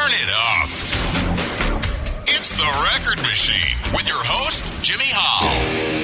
Turn it up. It's The Record Machine with your host, Jimmy Hall.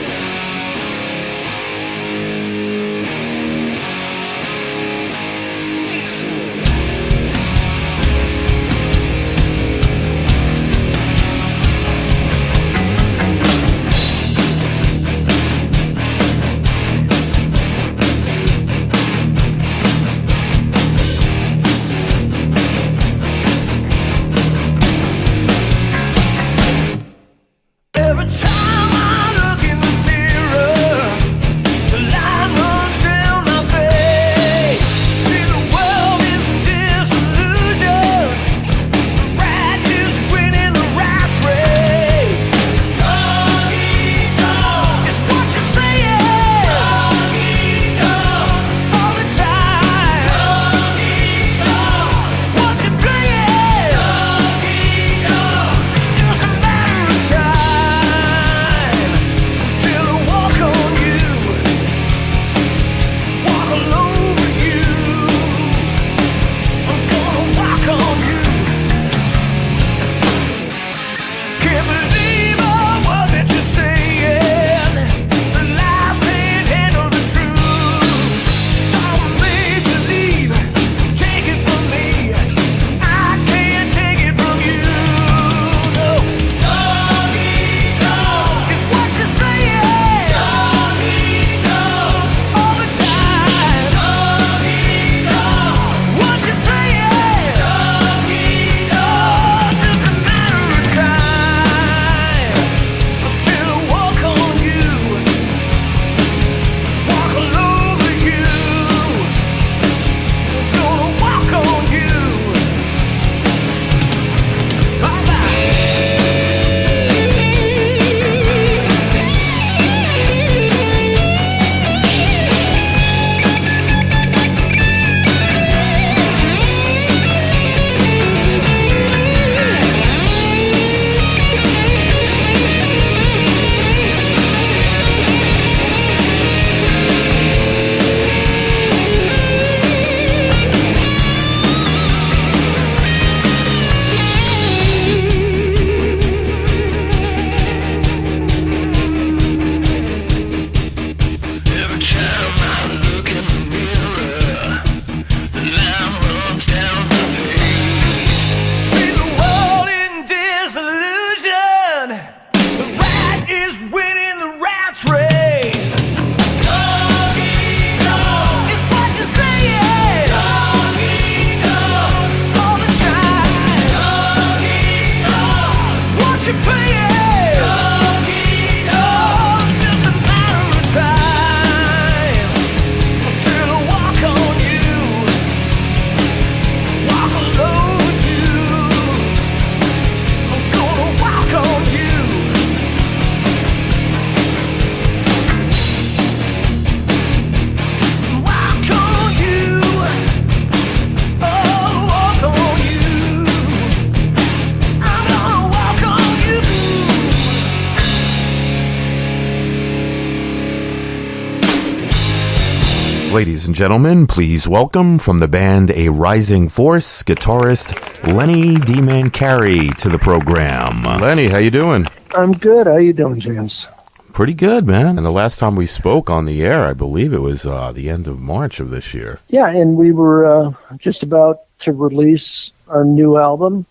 Ladies and gentlemen, please welcome from the band A Rising Force, guitarist Leni Di Mancari to the program. Lenny, how you doing? I'm good. How you doing, James? Pretty good, man. And the last time we spoke on the air, I believe it was the end of March of this year. Yeah, and we were just about to release our new album,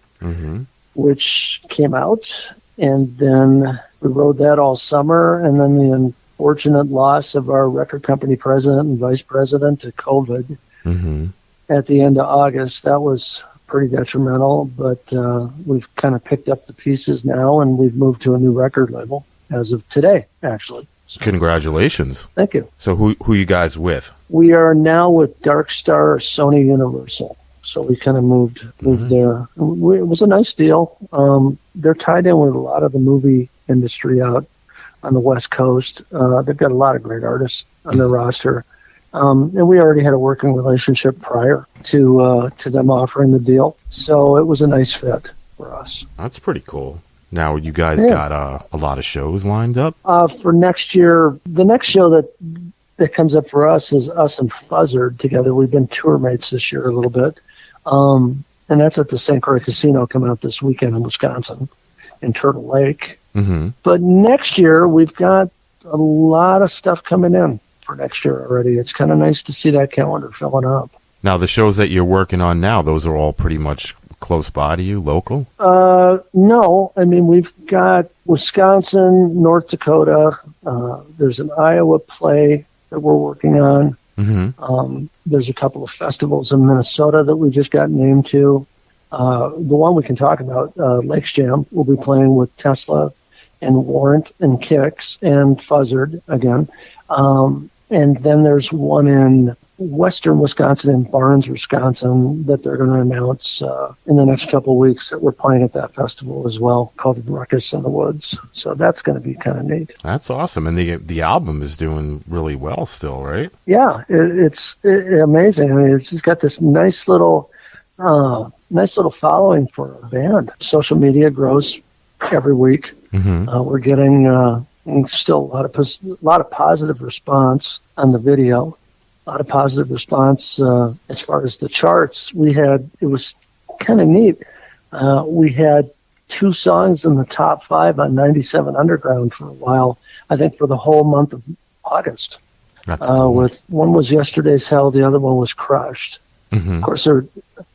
which came out, and then we rode that all summer, and then the unfortunate loss of our record company president and vice president to COVID at the end of August. That was pretty detrimental, but we've kind of picked up the pieces now, and we've moved to a new record label as of today, actually. So, congratulations. Thank you. So who you guys with? We are now with Dark Star Sony Universal. So we kind of moved there. It was a nice deal. They're tied in with a lot of the movie industry out on the West Coast. They've got a lot of great artists on their roster. And we already had a working relationship prior to them offering the deal. So it was a nice fit for us. That's pretty cool. Now you guys got a lot of shows lined up? For next year, the next show that comes up for us is us and Fuzzard together. We've been tour mates this year a little bit. and that's at the St. Croix Casino coming up this weekend in Wisconsin, in Turtle Lake. Mm-hmm. But next year, we've got a lot of stuff coming in for next year already. It's kind of nice to see that calendar filling up. Now, the shows that you're working on now, those are all pretty much close by to you, local? No. I mean, we've got Wisconsin, North Dakota. There's an Iowa play that we're working on. Mm-hmm. There's a couple of festivals in Minnesota that we just got named to. The one we can talk about, Lakes Jam, we'll be playing with Tesla and Warrant and Kicks and Fuzzard again. And then there's one in western Wisconsin, in Barnes, Wisconsin, that they're going to announce in the next couple of weeks that we're playing at that festival as well, called Ruckus in the Woods. So that's going to be kind of neat. That's awesome. And the album is doing really well still, right? Yeah, it's amazing. I mean, it's got this nice little following for a band. Social media grows every week. Mm-hmm. We're getting still a lot of positive response on the video. A lot of positive response as far as the charts. It was kind of neat. We had 2 songs in the top 5 on 97 Underground for a while. I think for the whole month of August. That's cool. With one was Yesterday's Hell, the other one was Crushed. Mm-hmm. Of course, there are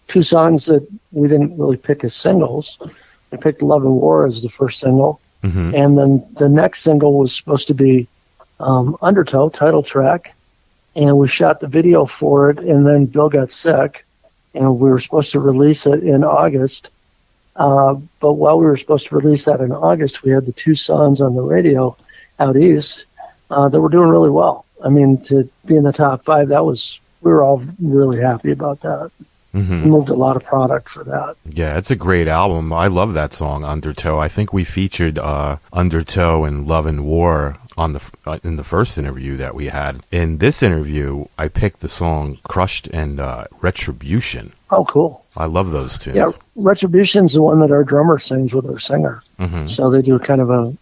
2 songs that we didn't really pick as singles. We picked Love and War as the first single. Mm-hmm. And then the next single was supposed to be Undertow, title track. And we shot the video for it, and then Bill got sick, and we were supposed to release it in August. But while we were supposed to release that in August, we had the 2 songs on the radio out east that were doing really well. I mean, to be in the top 5, we were all really happy about that. Mm-hmm. We moved a lot of product for that. Yeah, it's a great album. I love that song, Undertow. I think we featured Undertow and Love and War in the first interview that we had. In this interview, I picked the song Crushed and Retribution. Oh, cool. I love those tunes. Yeah, Retribution's the one that our drummer sings with our singer. Mm-hmm. So they do kind of a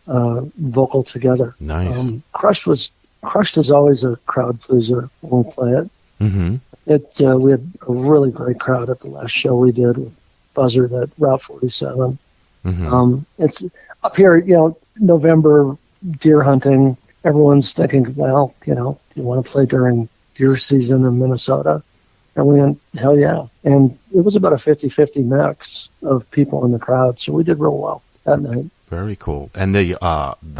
vocal together. Nice. Crushed is always a crowd pleaser when we play it. Mm-hmm. We had a really great crowd at the last show we did with Buzzard at Route 47. Mm-hmm. It's up here, November, deer hunting. Everyone's thinking, well, you want to play during deer season in Minnesota? And we went, hell yeah. And it was about a 50-50 mix of people in the crowd. So we did real well that night. Very cool. And the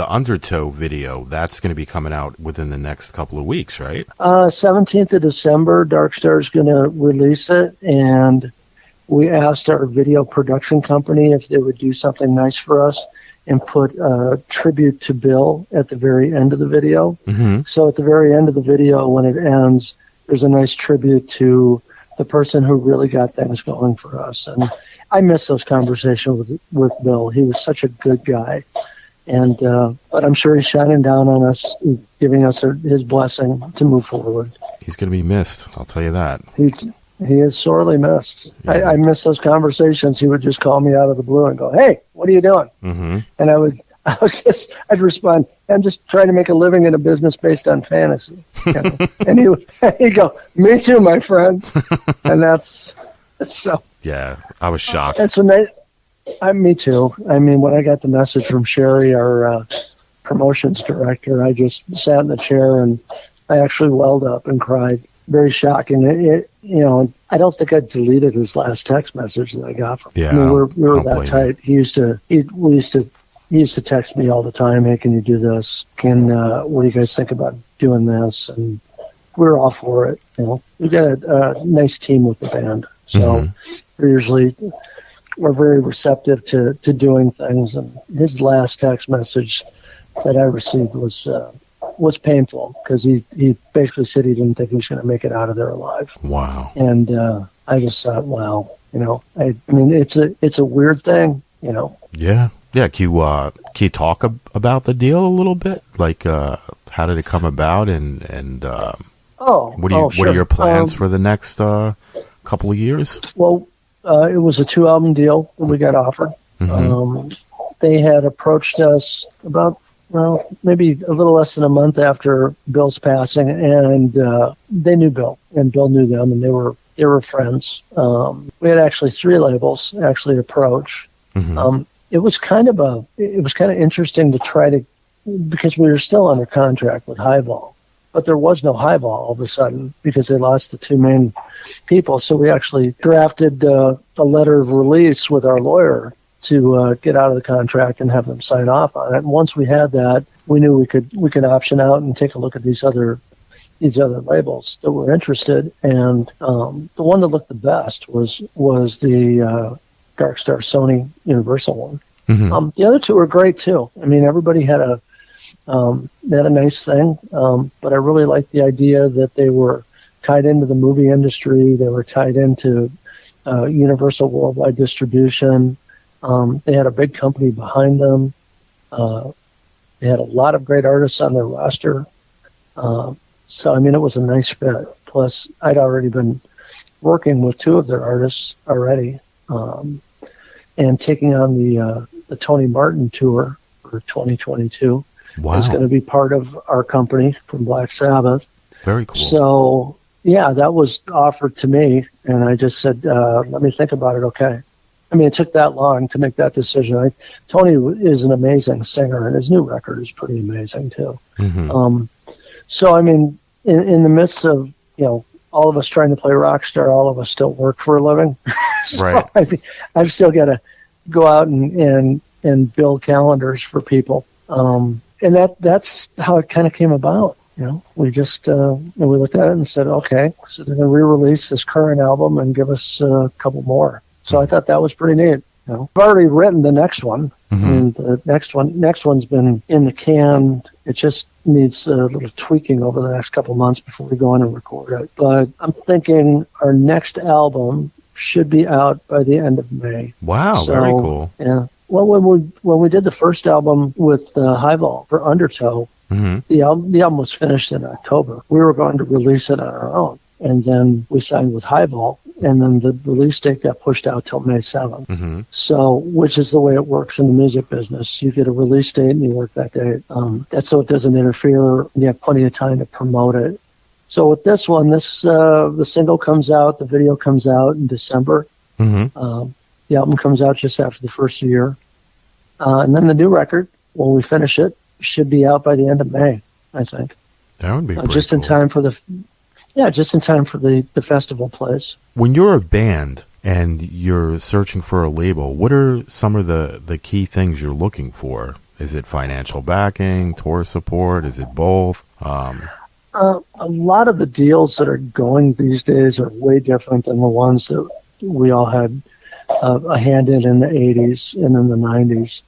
Undertow video, that's going to be coming out within the next couple of weeks, right? 17th of December, Darkstar's going to release it, and we asked our video production company if they would do something nice for us and put a tribute to Bill at the very end of the video. Mm-hmm. So at the very end of the video, when it ends, there's a nice tribute to the person who really got things going for us. And I miss those conversations with Bill. He was such a good guy. And but I'm sure he's shining down on us, giving us his blessing to move forward. He's going to be missed, I'll tell you that. He is sorely missed. Yeah. I miss those conversations. He would just call me out of the blue and go, "Hey, what are you doing?" Mm-hmm. And I'd respond, "I'm just trying to make a living in a business based on fantasy." And he'd go, "Me too, my friend." And that's so. Yeah, I was shocked. It's a nice. Me too. I mean, when I got the message from Sherry, our promotions director, I just sat in the chair and I actually welled up and cried. Very shocking. I don't think I deleted his last text message that I got from him. Yeah, I mean, we were that tight. He used to text me all the time. Hey, can you do this? What do you guys think about doing this? And we were all for it. We've got a nice team with the band, so we're very receptive to doing things. And his last text message that I received was painful because he basically said he didn't think he was going to make it out of there alive. Wow. And I just thought, wow, I mean, it's a weird thing, Yeah. Yeah. Can you talk about the deal a little bit? Like, how did it come about? And what are your plans for the next couple of years? Well, it was a 2-album deal that we got offered. Mm-hmm. They had approached us about, maybe a little less than a month after Bill's passing, and they knew Bill, and Bill knew them, and they were they were friends. We had actually 3 labels actually approach. It was kind of interesting to try to, because we were still under contract with Highball, but there was no Highball all of a sudden because they lost the 2 main people. So we actually drafted a letter of release with our lawyer to get out of the contract and have them sign off on it. And once we had that, we knew we could option out and take a look at these other labels that were interested. And the one that looked the best was the Darkstar Sony Universal one. The other 2 were great too. I mean, everybody had a nice thing, but I really liked the idea that they were tied into the movie industry. They were tied into Universal worldwide distribution. They had a big company behind them. They had a lot of great artists on their roster. So, I mean, it was a nice fit. Plus, I'd already been working with 2 of their artists already, and taking on the Tony Martin tour for 2022. Wow. Is going to be part of our company from Black Sabbath. Very cool. So, yeah, that was offered to me, and I just said, let me think about it, okay. I mean, it took that long to make that decision. Tony is an amazing singer, and his new record is pretty amazing, too. So, I mean, in the midst of, all of us trying to play rock star, all of us still work for a living. So right. I've still got to go out and build calendars for people. And that's how it kind of came about. We just we looked at it and said, okay, so they're going to re-release this current album and give us a couple more. So I thought that was pretty neat. I've already written the next one. I mean, the next one's been in the can. It just needs a little tweaking over the next couple months before we go in and record it. But I'm thinking our next album should be out by the end of May. Wow, so, very cool. Yeah. Well, when we did the first album with Highball for Undertow, the album was finished in October. We were going to release it on our own, and then we signed with Highball, and then the release date got pushed out till May 7th. So, which is the way it works in the music business. You get a release date and you work that date. That's so it doesn't interfere. You have plenty of time to promote it. So with this one, the single comes out, the video comes out in December. The album comes out just after the first year. And then the new record, when we finish it, should be out by the end of May, I think. That would be just cool. in time for the festival plays. When you're a band and you're searching for a label, what are some of the key things you're looking for? Is it financial backing, tour support? Is it both? A lot of the deals that are going these days are way different than the ones that we all had a hand in the 80s and in the 90s.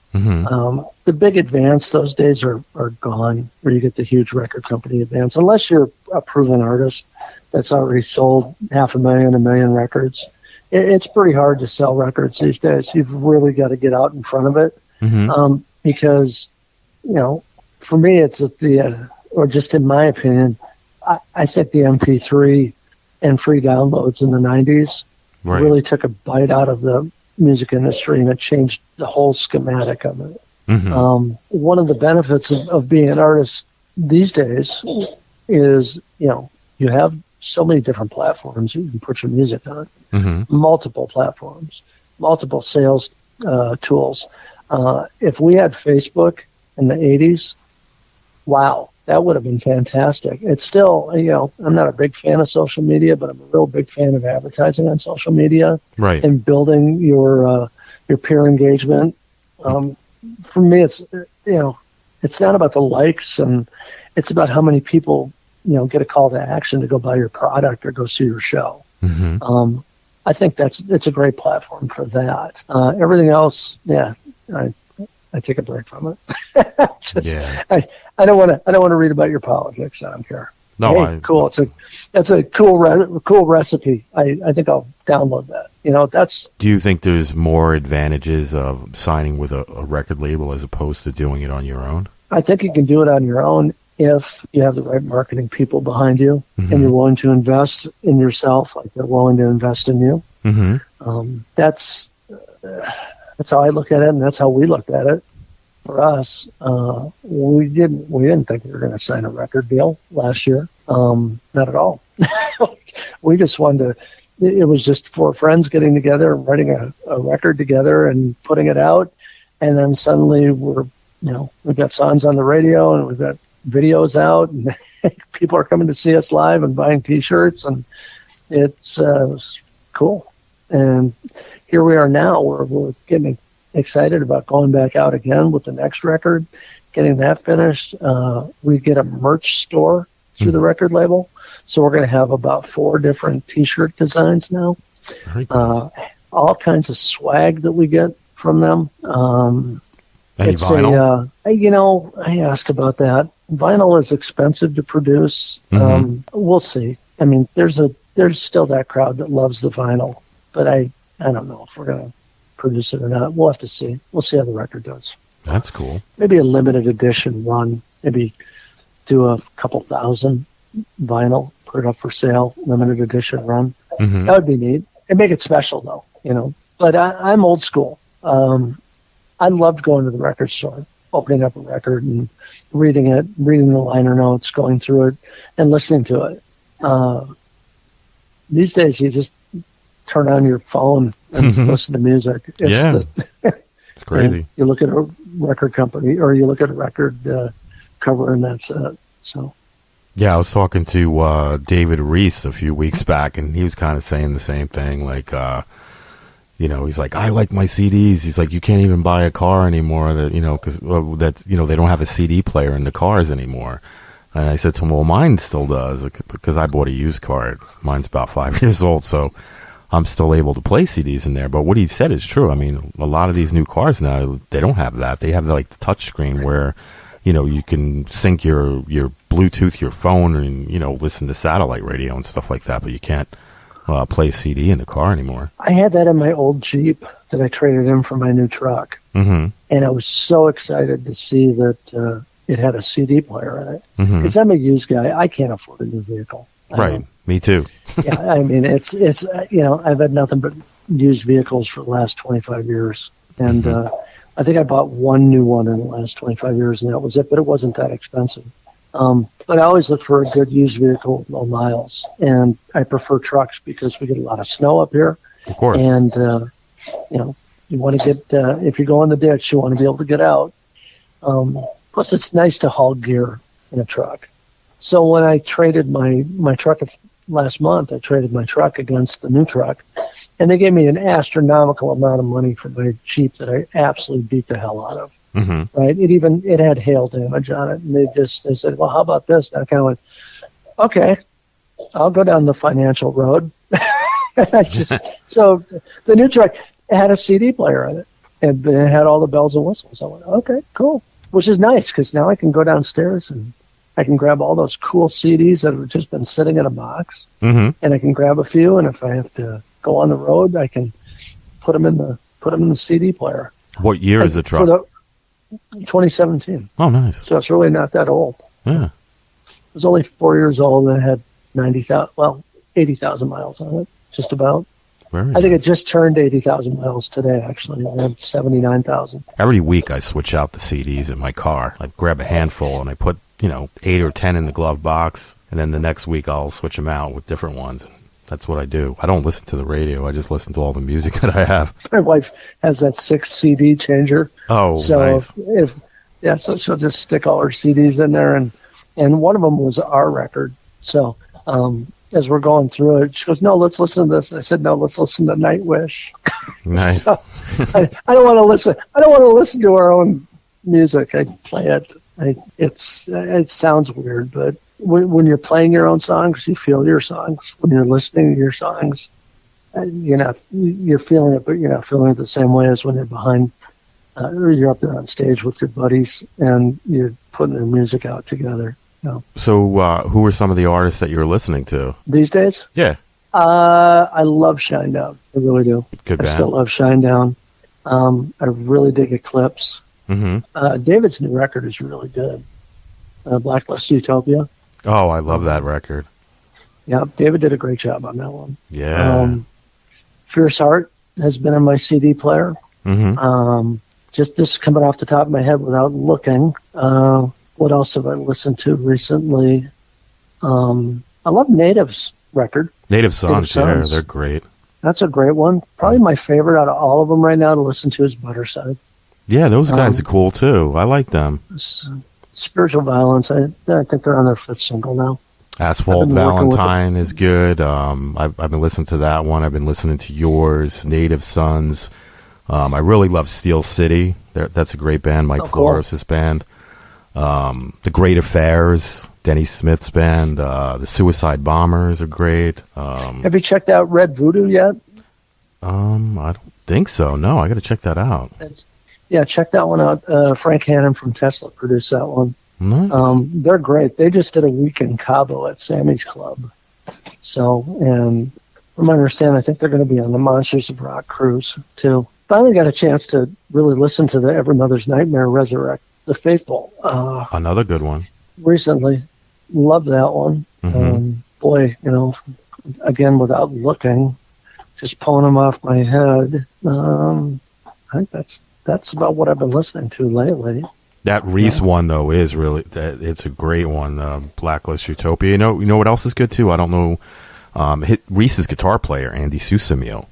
The big advance, those days are gone, where you get the huge record company advance. Unless you're a proven artist that's already sold 500,000, 1 million records, it's pretty hard to sell records these days. You've really got to get out in front of it. Because, for me, it's or just in my opinion, I think the MP3 and free downloads in the 90s really took a bite out of the music industry, and it changed the whole schematic of it. One of the benefits of being an artist these days is, you have so many different platforms you can put your music on. Multiple platforms, multiple sales tools. If we had Facebook in the 80s, wow, that would have been fantastic. It's still, I'm not a big fan of social media, but I'm a real big fan of advertising on social media and building your peer engagement. For me, it's not about the likes, and it's about how many people, get a call to action to go buy your product or go see your show. I think it's a great platform for that. Everything else, I take a break from it. I don't want to read about your politics. I don't care. No, hey, cool. That's a cool recipe. I think I'll download that. Do you think there's more advantages of signing with a record label as opposed to doing it on your own? I think you can do it on your own if you have the right marketing people behind you and you're willing to invest in yourself, like they're willing to invest in you. That's how I look at it, and that's how we looked at it. For us, we didn't think we were going to sign a record deal last year. Not at all. We just wanted to it was just four friends getting together and writing a record together and putting it out. And then suddenly we've got songs on the radio and we've got videos out and people are coming to see us live and buying T-shirts, and it's cool. And here we are now. We're getting excited about going back out again with the next record, getting that finished. We get a merch store through the record label, so we're going to have about 4 different T-shirt designs now. Very cool. All kinds of swag that we get from them. Any vinyl? I asked about that. Vinyl is expensive to produce. We'll see. I mean, there's still that crowd that loves the vinyl, but I don't know if we're going to produce it or not. We'll have to see. We'll see how the record does. That's cool. Maybe a limited edition run. Maybe do a couple thousand vinyl, put it up for sale, limited edition run. That would be neat. And make it special, though, But I'm old school. I loved going to the record store, opening up a record and reading the liner notes, going through it, and listening to it. These days, you just turn on your phone and listen to music. It's crazy. You look at a record company or you look at a record cover, and that's it. So. Yeah, I was talking to David Reese a few weeks back, and he was kind of saying the same thing. Like, he's like, I like my CDs. He's like, you can't even buy a car anymore because they don't have a CD player in the cars anymore. And I said to him, well, mine still does, because I bought a used car. Mine's about 5 years old, so I'm still able to play CDs in there. But what he said is true. I mean, a lot of these new cars now, they don't have that. They have like the touch screen where, you can sync your Bluetooth, your phone, and, listen to satellite radio and stuff like that, but you can't play a CD in the car anymore. I had that in my old Jeep that I traded in for my new truck. And I was so excited to see that it had a CD player in it. Because I'm a used guy. I can't afford a new vehicle. Right. Me too. Yeah. I mean, it's I've had nothing but used vehicles for the last 25 years. And I think I bought one new one in the last 25 years, and that was it. But it wasn't that expensive. But I always look for a good used vehicle with low miles. And I prefer trucks because we get a lot of snow up here. Of course. And, you want to get, if you go in the ditch, you want to be able to get out. Plus, it's nice to haul gear in a truck. So when I traded my truck last month, I traded my truck against the new truck. And they gave me an astronomical amount of money for my Jeep that I absolutely beat the hell out of. Right? It had hail damage on it. And they said, well, how about this? And I kind of went, okay, I'll go down the financial road. So the new truck had a CD player in it, and it had all the bells and whistles. I went, okay, cool. Which is nice, because now I can go downstairs and I can grab all those cool CDs that have just been sitting in a box, and I can grab a few. And if I have to go on the road, I can put them in the CD player. What year is the truck? 2017. Oh, nice. So it's really not that old. Yeah. It was only 4 years old, and it had 80,000 miles on it, just about. I think it just turned 80,000 miles today, actually. I had 79,000. Every week I switch out the CDs in my car. I grab a handful and I put, 8 or 10 in the glove box. And then the next week I'll switch them out with different ones. And that's what I do. I don't listen to the radio. I just listen to all the music that I have. My wife has that 6 CD changer. Oh, so nice. So she'll just stick all her CDs in there. And one of them was our record. So, as we're going through it, she goes, no, let's listen to this. And I said, no, let's listen to Nightwish. Nice. So, I don't want to listen. I don't want to listen to our own music. I play it. It sounds weird, but when you're playing your own songs, you feel your songs. When you're listening to your songs, you're feeling it, but you're not feeling it the same way as when you're behind, or you're up there on stage with your buddies and you're putting their music out together. So, who are some of the artists that you're listening to these days? Yeah. I love Shinedown. I really do. Good band. I still love Shinedown. I really dig Eclipse. David's new record is really good. Blacklist Utopia. Oh, I love that record. Yeah, David did a great job on that one. Yeah. Fierce Heart has been in my CD player. Just this coming off the top of my head without looking. What else have I listened to recently? I love Native's record. Native Sons, yeah, they're great. That's a great one. Probably my favorite out of all of them right now to listen to is Butterside. Yeah, those guys are cool too. I like them. Spiritual Violence, I think they're on their 5th single now. Asphalt Valentine is good. I've been listening to that one. I've been listening to yours, Native Sons. I really love Steel City. That's a great band, Mike Flores' band. The Great Affairs, Denny Smith's band. The Suicide Bombers are great. Have you checked out Red Voodoo yet? I don't think so. No, I got to check that out. Yeah, check that one out. Frank Hannon from Tesla produced that one. Nice. They're great. They just did a week in Cabo at Sammy's Club. So, and from my understanding, I think they're going to be on the Monsters of Rock cruise too. Finally got a chance to really listen to the Every Mother's Nightmare Resurrect the Faithful. Another good one. Recently. Love that one. Boy, again, without looking, just pulling them off my head. I think that's about what I've been listening to lately. That Reese one though is really it's a great one. Blacklist Utopia. You know what else is good too? I don't know. Reese's guitar player Andy Susamil.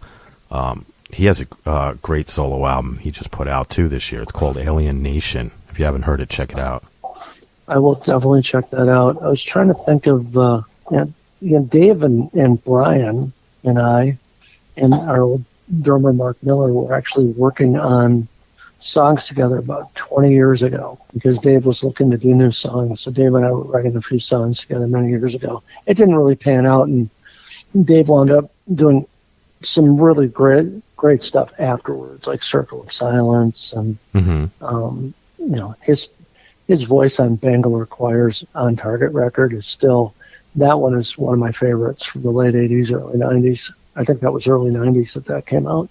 He has a great solo album he just put out too this year. It's called Alien Nation. If you haven't heard it, check it out. I will definitely check that out. I was trying to think of Dave and Brian and I and our old drummer Mark Miller were actually working on songs together about 20 years ago because Dave was looking to do new songs. So Dave and I were writing a few songs together many years ago. It didn't really pan out, and Dave wound up doing some really great stuff afterwards, like Circle of Silence, and his voice on Bangalore Choir's On Target record is still, that one is one of my favorites from the late 80s, early 90s. I think that was early 90s that came out.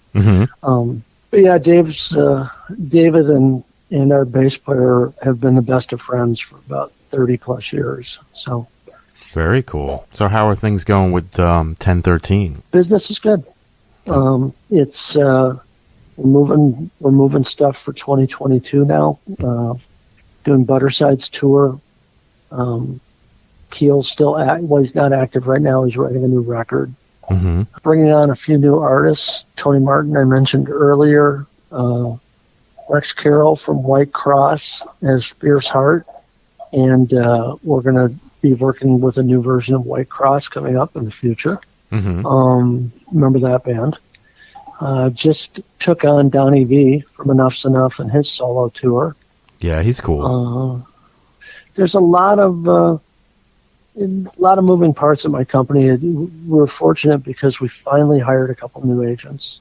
But yeah, David and our bass player have been the best of friends for about 30 plus years. So very cool. So how are things going with 1013? Business is good. It's we're moving stuff for 2022 now. Doing Butterside's tour. Keel's still he's not active right now. He's writing a new record. Bringing on a few new artists. Tony Martin, I mentioned earlier. Rex Carroll from White Cross has Fierce Heart. And we're going to be working with a new version of White Cross coming up in the future. Remember that band. Just took on Donnie V from Enough's Enough and his solo tour. Yeah, he's cool. There's a lot of moving parts at my company. We're fortunate because we finally hired a couple new agents.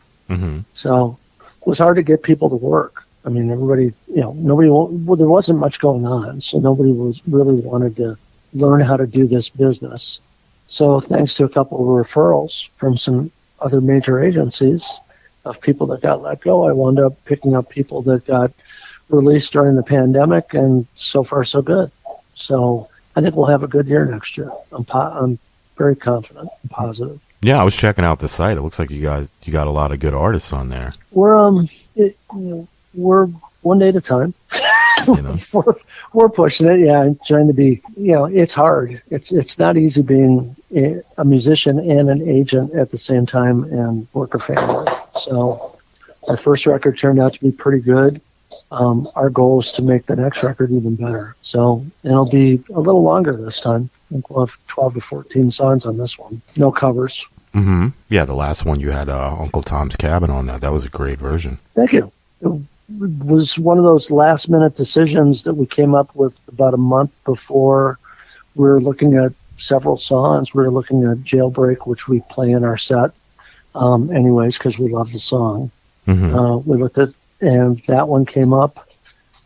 So it was hard to get people to work. I mean, everybody, there wasn't much going on, so nobody really wanted to learn how to do this business. So thanks to a couple of referrals from some other major agencies of people that got let go, I wound up picking up people that got released during the pandemic, and so far so good. So I think we'll have a good year next year. I'm very confident and positive. Yeah, I was checking out the site. It looks like you got a lot of good artists on there. We're one day at a time. We're pushing it. Yeah, and trying to be. It's hard. It's not easy being a musician and an agent at the same time and work a family. So our first record turned out to be pretty good. Our goal is to make the next record even better. So it'll be a little longer this time. I think we'll have 12 to 14 songs on this one. No covers. Yeah, the last one you had Uncle Tom's Cabin on that. That was a great version. Thank you. It was one of those last-minute decisions that we came up with about a month before. We were looking at several songs. We were looking at Jailbreak, which we play in our set anyways because we love the song. We looked at, and that one came up,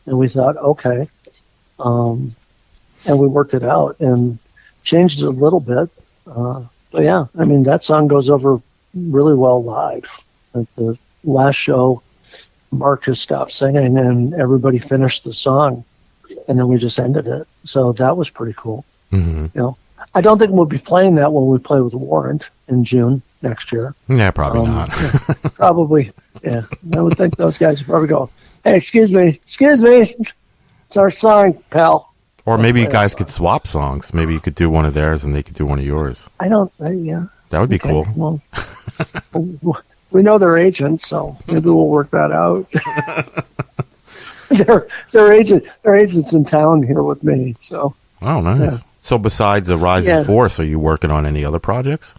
and we thought, okay. And we worked it out and changed it a little bit. But yeah, I mean, that song goes over really well live. At the last show, Mark just stopped singing and everybody finished the song, and then we just ended it. So that was pretty cool. I don't think we'll be playing that when we play with Warrant in June next year. Yeah, probably not. Probably, yeah. I would think those guys would probably go, hey, excuse me, it's our song, pal. Or maybe you guys could swap songs. Maybe you could do one of theirs and they could do one of yours. That That would be cool. Well, we know their agents, so maybe we'll work that out. their agents in town here with me. So. Oh, nice. Yeah. So besides the Rising Force, are you working on any other projects?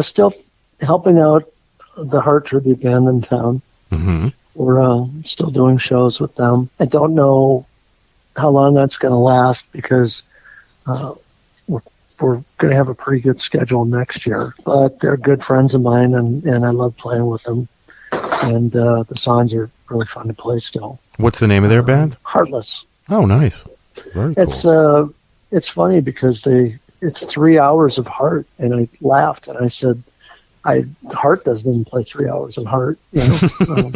Still helping out the Heart Tribute Band in town. Mm-hmm. We're still doing shows with them. I don't know how long that's going to last because we're going to have a pretty good schedule next year. But they're good friends of mine, and I love playing with them. And the songs are really fun to play still. What's the name of their band? Heartless. Oh, nice. Very cool. It's funny because it's 3 hours of Heart, and I laughed and I said, Heart doesn't even play 3 hours of Heart. You know?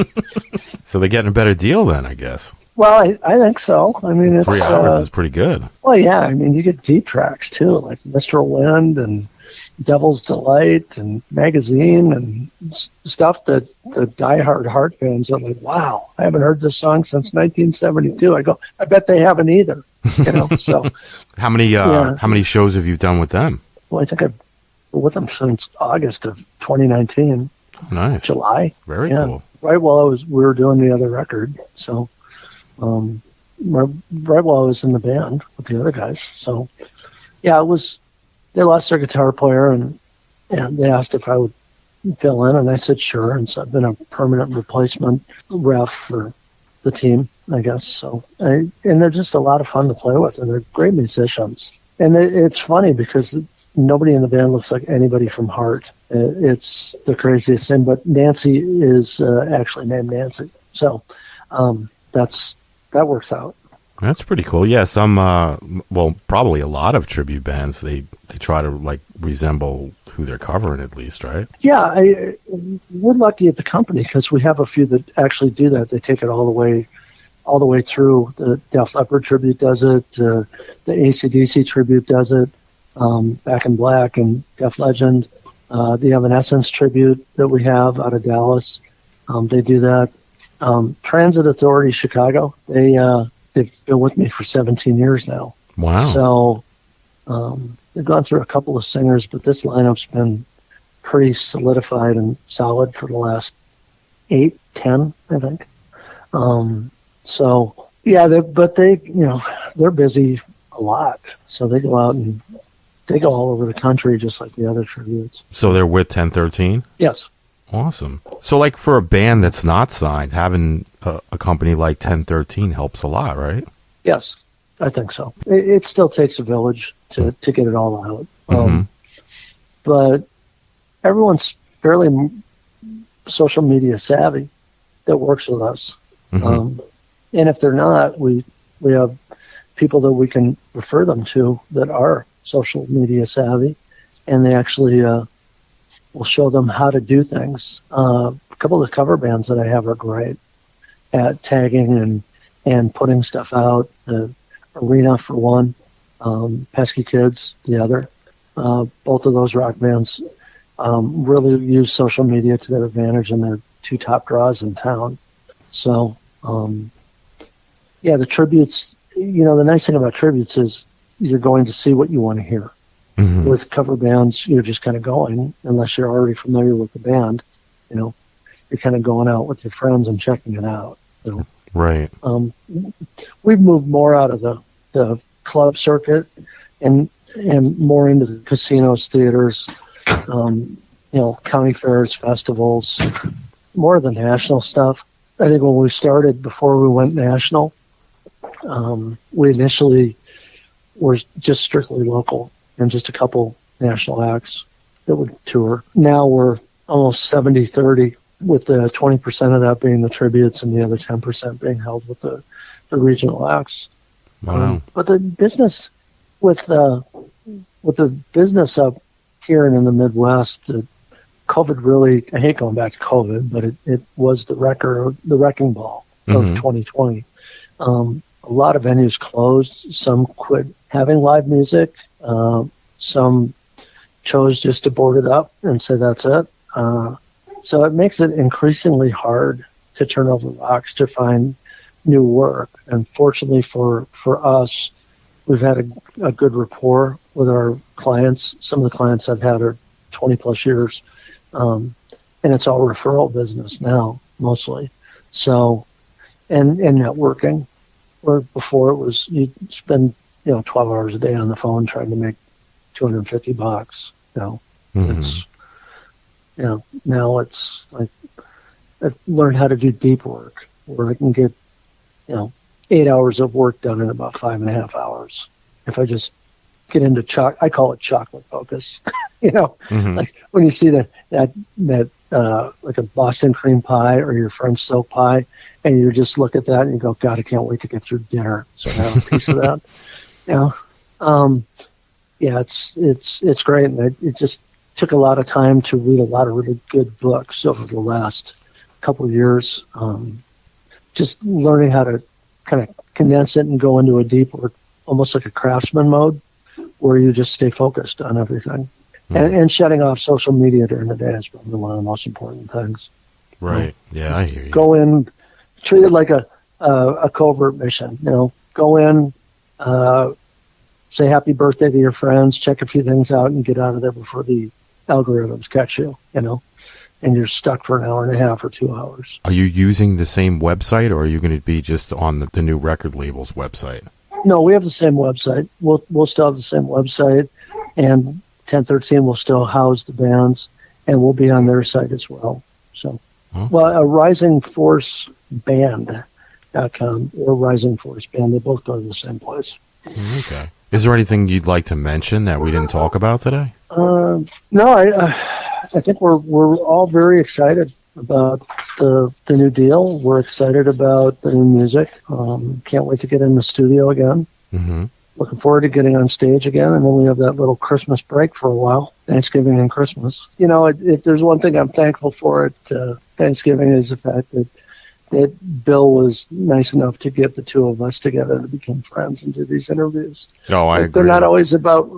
So they're getting a better deal then, I guess. Well, I think so. I mean, 3 hours is pretty good. Well, yeah. I mean, you get deep tracks too, like Mr. Wind and Devil's Delight and Magazine and stuff that the diehard Heart fans are like, wow, I haven't heard this song since 1972. I go, I bet they haven't either. You know, so how many shows have you done with them? Well, I think I've been with them since August of 2019. Oh, nice. July. Very cool. Right while we were doing the other record. So, right while I was in the band with the other guys. So, yeah, they lost their guitar player and they asked if I would fill in, and I said sure. And so I've been a permanent replacement ref for the team, I guess. So, and they're just a lot of fun to play with, and they're great musicians. And it's funny because nobody in the band looks like anybody from Heart. It's the craziest thing. But Nancy is actually named Nancy, so that works out. That's pretty cool. Yeah, some probably a lot of tribute bands they try to like resemble who they're covering at least, right? Yeah, we're lucky at the company because we have a few that actually do that. They take it all the way through. The Def Leppard tribute does it. The AC/DC tribute does it. Back in Black and Def Legend. The Evanescence tribute that we have out of Dallas. They do that. Transit Authority Chicago. They've been with me for 17 years now. Wow. So they've gone through a couple of singers, but this lineup's been pretty solidified and solid for the last 8-10, I think. So yeah, they're busy a lot. So they go out and they go all over the country just like the other tributes. So they're with 1013? Yes. Awesome. So like for a band that's not signed, having a company like 1013 helps a lot, right? Yes, I think so. It still takes a village to get it all out. But everyone's fairly social media savvy that works with us. And if they're not, we have people that we can refer them to that are social media savvy, and they actually will show them how to do things. A couple of the cover bands that I have are great at tagging and putting stuff out. Arena for one, Pesky Kids the other. Both of those rock bands really use social media to their advantage, and they're two top draws in town. So, the tributes, the nice thing about tributes is you're going to see what you want to hear. With cover bands, you're just kind of going, unless you're already familiar with the band, you're kind of going out with your friends and checking it out. So, right. We've moved more out of the club circuit and more into the casinos, theaters, county fairs, festivals, more of the national stuff. I think when we started, before we went national, we initially were just strictly local and just a couple national acts that would tour. Now we're almost 70-30, with the 20% of that being the tributes and the other 10% being held with the regional acts. Wow. But the business with the business up here and in the Midwest, COVID really, I hate going back to COVID, but it was the wrecking ball of 2020. A lot of venues closed. Some quit having live music. Some chose just to board it up and say that's it. So it makes it increasingly hard to turn over rocks to find new work. And fortunately for us, we've had a good rapport with our clients. Some of the clients I've had are 20 plus years. And it's all referral business now, mostly. So, and networking, where before it was, you'd spend, 12 hours a day on the phone trying to make $250, It's, now it's like, I've learned how to do deep work where I can get, 8 hours of work done in about 5.5 hours. If I just get into I call it chocolate focus. Like when you see that like a Boston cream pie or your French silk pie, and you just look at that and you go, God, I can't wait to get through dinner. So I have a piece of that. It's great. And it just took a lot of time to read a lot of really good books over the last couple of years. Just learning how to kind of condense it and go into a deep work, almost like a craftsman mode, where you just stay focused on everything. And shutting off social media during the day is probably one of the most important things. Right. Yeah, I hear you. Go in, treat it like a covert mission. Go in, say happy birthday to your friends, check a few things out, and get out of there before the algorithms catch you, and you're stuck for an hour and a half or 2 hours. Are you using the same website, or are you going to be just on the new record label's website? No, we have the same website. We'll still have the same website, and 1013 will still house the bands, and we'll be on their site as well. So, risingforceband.com or Rising Force Band, they both go to the same place. Okay. Is there anything you'd like to mention that we didn't talk about today? No, I think we're all very excited about the new deal. We're excited about the new music. Can't wait to get in the studio again. Mm-hmm. Looking forward to getting on stage again. And then we have that little Christmas break for a while, Thanksgiving and Christmas. If there's one thing I'm thankful for at Thanksgiving is the fact that Bill was nice enough to get the two of us together to become friends and do these interviews. Oh, I agree. They're not always about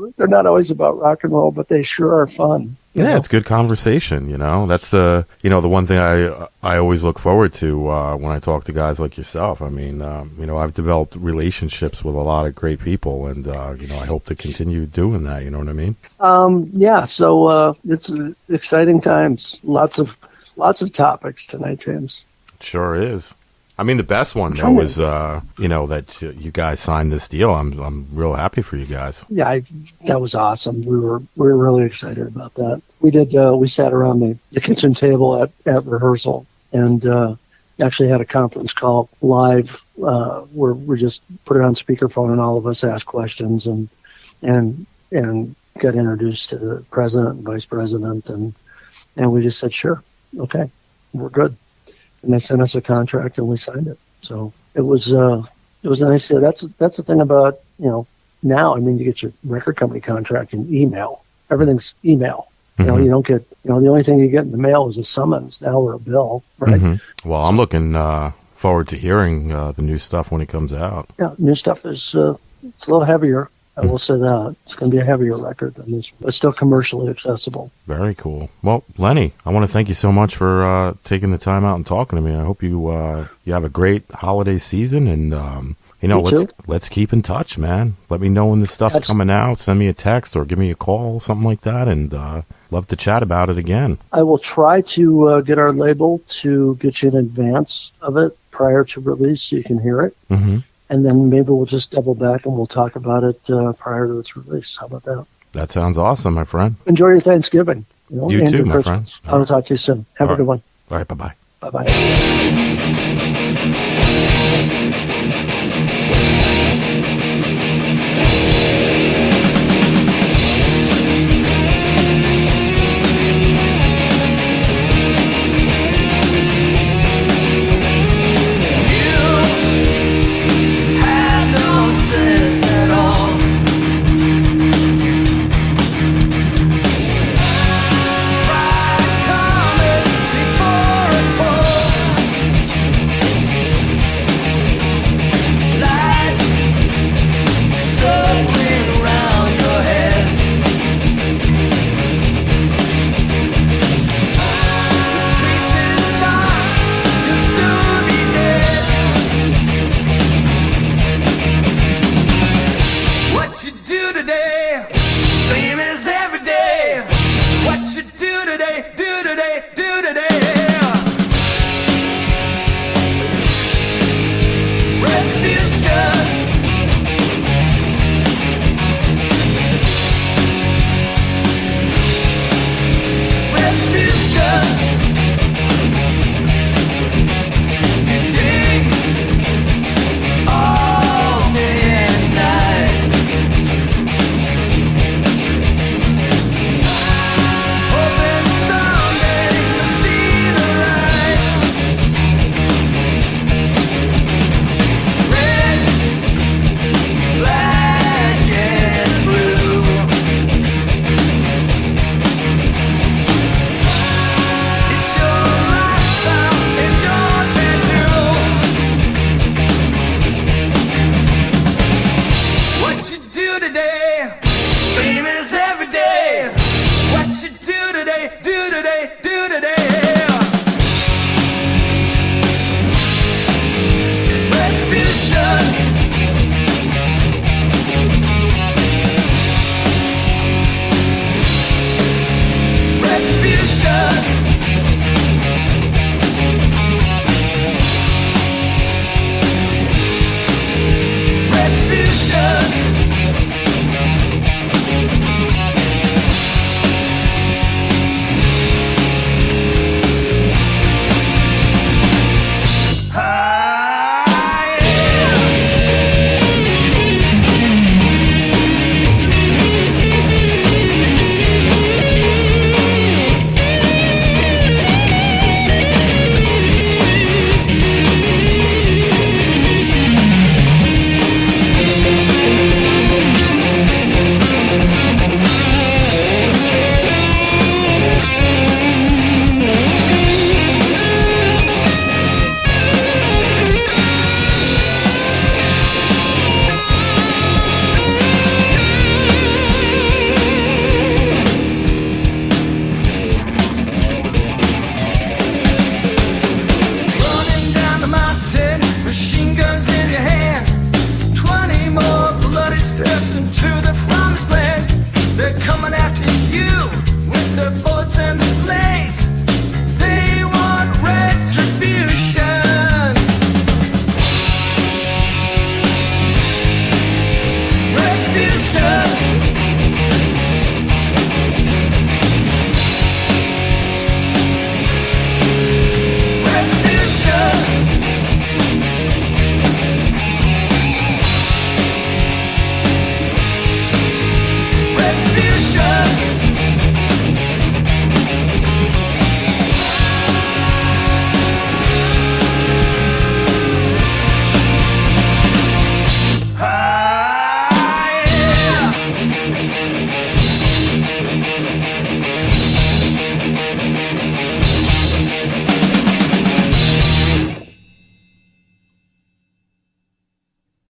rock and roll, but they sure are fun. It's good conversation. That's the one thing I always look forward to when I talk to guys like yourself. I mean, I've developed relationships with a lot of great people, and I hope to continue doing that. You know what I mean? So it's exciting times. Lots of topics tonight, James. It sure is. I mean, the best one though was that you guys signed this deal. I'm real happy for you guys. Yeah, that was awesome. We were really excited about that. We did. We sat around the kitchen table at rehearsal and actually had a conference call live where we just put it on speakerphone and all of us asked questions and got introduced to the president and vice president and we just said sure, okay, we're good. And they sent us a contract and we signed it. So it was a nice. That's the thing about now. I mean, you get your record company contract in email. Everything's email. Mm-hmm. You don't get. The only thing you get in the mail is a summons now or a bill, right? Mm-hmm. Well, I'm looking forward to hearing the new stuff when it comes out. Yeah, new stuff is it's a little heavier. I will say that. It's going to be a heavier record than this, but still commercially accessible. Very cool. Well, Leni, I want to thank you so much for taking the time out and talking to me. I hope you have a great holiday season, and let's keep in touch, man. Let me know when this stuff's coming out. Send me a text or give me a call, something like that, and love to chat about it again. I will try to get our label to get you an advance of it prior to release so you can hear it. Mm-hmm. And then maybe we'll just double back and we'll talk about it prior to its release. How about that? That sounds awesome, my friend. Enjoy your Thanksgiving. You too, my friend. I'll talk to you soon. Have a good one. All right, bye-bye. Bye-bye.